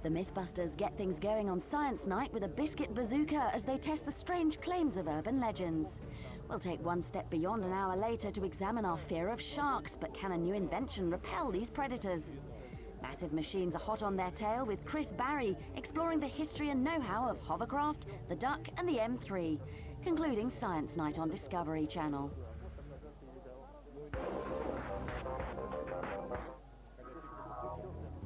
The Mythbusters get things going on Science Night with a biscuit bazooka as they test the strange claims of urban legends. We'll take one step beyond an hour later to examine our fear of sharks, but can a new invention repel these predators? Massive machines are hot on their tail with Chris Barry exploring the history and know-how of hovercraft, the Duck and the M3, concluding Science Night on Discovery Channel.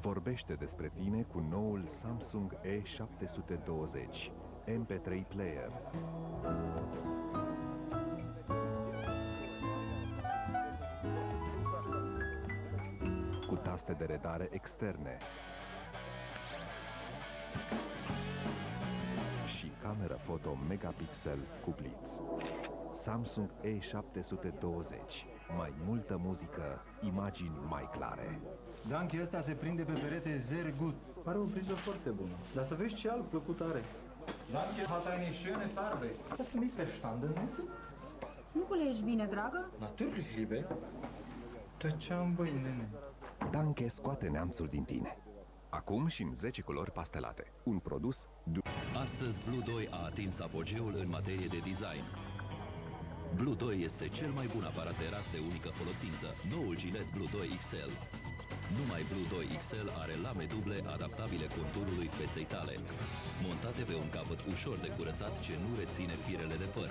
Vorbește despre tine cu noul Samsung E720 MP3 player. Cu taste de redare externe și cameră foto megapixel cu blitz. Samsung E720. Mai multă muzică, imagini mai clare. Danchi ăsta se prinde pe perete very good. Pare o priză foarte bună. Dar să vezi ce alb plăcut are. Danchi hat eine schöne Farbe. Hast du nicht verstanden, Nete? Nu culegi bine, dragă? Natürlich, liebe. Tăceam, băi, nene. Danke scoate neamțul din tine. Acum și în 10 culori pastelate. Un produs... Astăzi Blue 2 a atins apogeul în materie de design. Blue 2 este cel mai bun aparat de ras de unică folosință, noul gilet Blue 2 XL. Numai Blue 2 XL are lame duble adaptabile conturului feței tale, montate pe un capăt ușor de curățat ce nu reține firele de păr.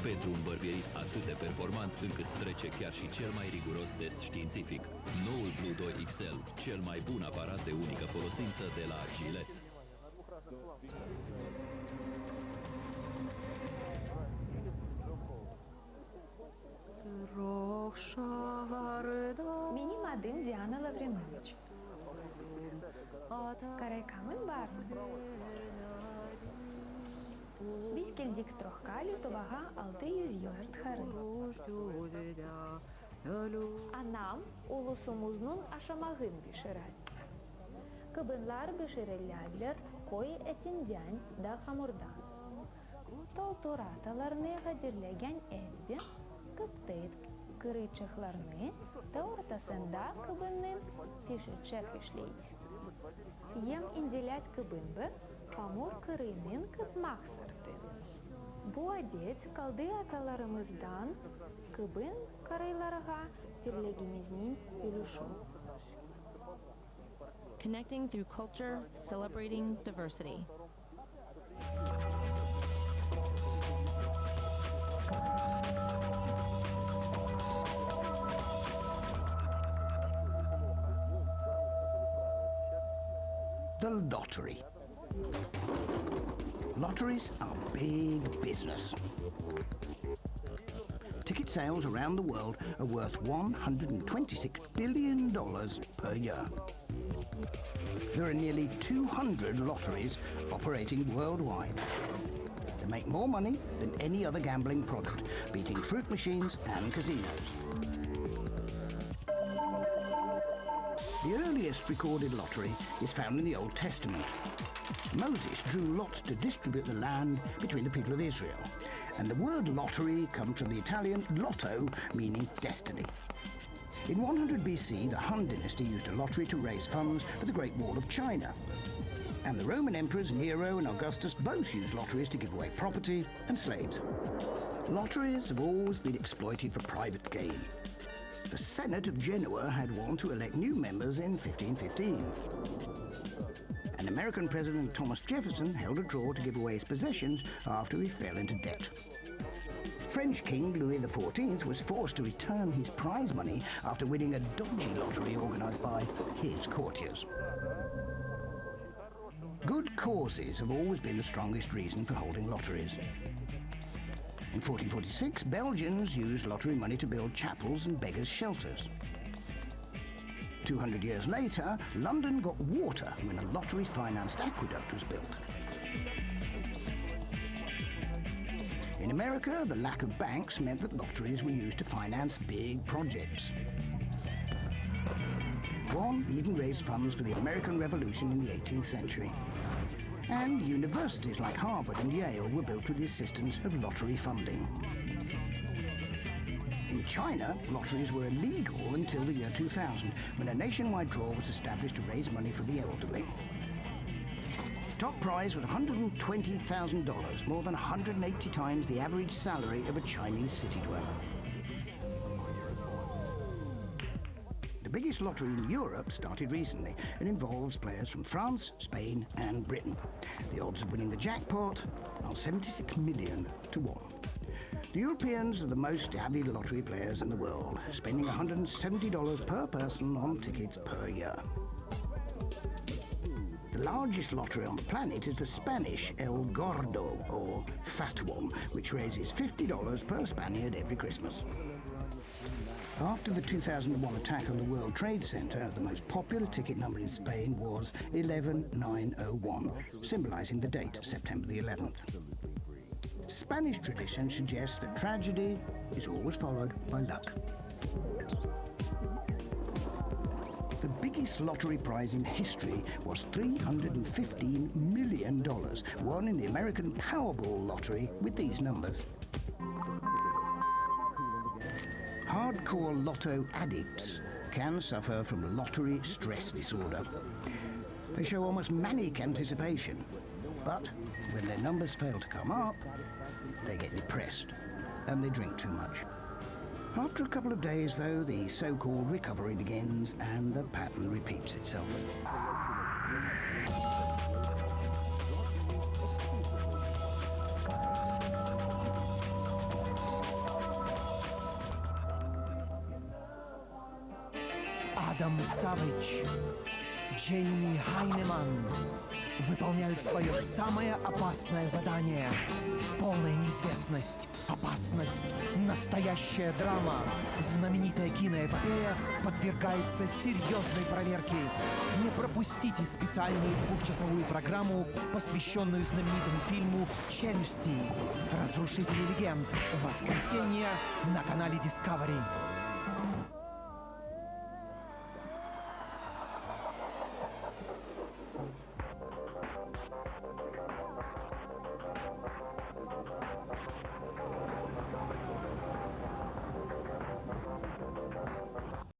Pentru un bărbierit atât de performant încât trece chiar și cel mai riguros test științific. Noul Blue 2 XL, cel mai bun aparat de unică folosință de la Gillette. Мені Мадим Діана Лаврінович. Карайкамын бармы? Biz keldik Trohkali Tobaga 600 yurt harı. Anam ulusumuzun aşamağın pişirer. Kıbınlar pişirirler koy etinden da hamurdan. Tolturatalarını hazırlayan elbi kıptayt kırıçıklarını da ortasında kıbının pişecek işleyt. Yem indilat kıbınbı hamur kırının kıpmak sırtı. Bu adet kaldı atalarımızdan kıbın karaylarga birlegimizin gülüşü. Connecting through culture, celebrating diversity. The lottery. Lotteries are big business. Ticket sales around the world are worth $126 billion per year. There are nearly 200 lotteries operating worldwide. They make more money than any other gambling product, beating fruit machines and casinos. The earliest recorded lottery is found in the Old Testament. Moses drew lots to distribute the land between the people of Israel, and the word lottery comes from the Italian lotto, meaning destiny. In 100 BC, the Han dynasty used a lottery to raise funds for the Great Wall of China. And the Roman emperors Nero and Augustus both used lotteries to give away property and slaves. Lotteries have always been exploited for private gain. The Senate of Genoa had one to elect new members in 1515. And American President Thomas Jefferson held a draw to give away his possessions after he fell into debt. French King Louis XIV was forced to return his prize money after winning a dodgy lottery organised by his courtiers. Good causes have always been the strongest reason for holding lotteries. In 1446, Belgians used lottery money to build chapels and beggars' shelters. 200 years later, London got water when a lottery-financed aqueduct was built. In America, the lack of banks meant that lotteries were used to finance big projects. One even raised funds for the American Revolution in the 18th century. And universities like Harvard and Yale were built with the assistance of lottery funding. In China, lotteries were illegal until the year 2000, when a nationwide draw was established to raise money for the elderly. Top prize was $120,000, more than 180 times the average salary of a Chinese city dweller. The biggest lottery in Europe started recently and involves players from France, Spain and Britain. The odds of winning the jackpot are 76 million to 1. The Europeans are the most avid lottery players in the world, spending $170 per person on tickets per year. The largest lottery on the planet is the Spanish El Gordo, or Fat One, which raises $50 per Spaniard every Christmas. After the 2001 attack on the World Trade Center, the most popular ticket number in Spain was 11901, symbolizing the date, September the 11th. Spanish tradition suggests that tragedy is always followed by luck. The biggest lottery prize in history was $315 million, won in the American Powerball lottery with these numbers. Hardcore lotto addicts can suffer from lottery stress disorder. They show almost manic anticipation, but when their numbers fail to come up, they get depressed and they drink too much. After a couple of days, though, the so-called recovery begins and the pattern repeats itself. Адам Савич, Джейми Хайнеман выполняют свое самое опасное задание. Полная неизвестность, опасность, настоящая драма. Знаменитая киноэпопея подвергается серьезной проверке. Не пропустите специальную двухчасовую программу, посвященную знаменитому фильму «Челюсти. Разрушители легенд». В воскресенье на канале Discovery.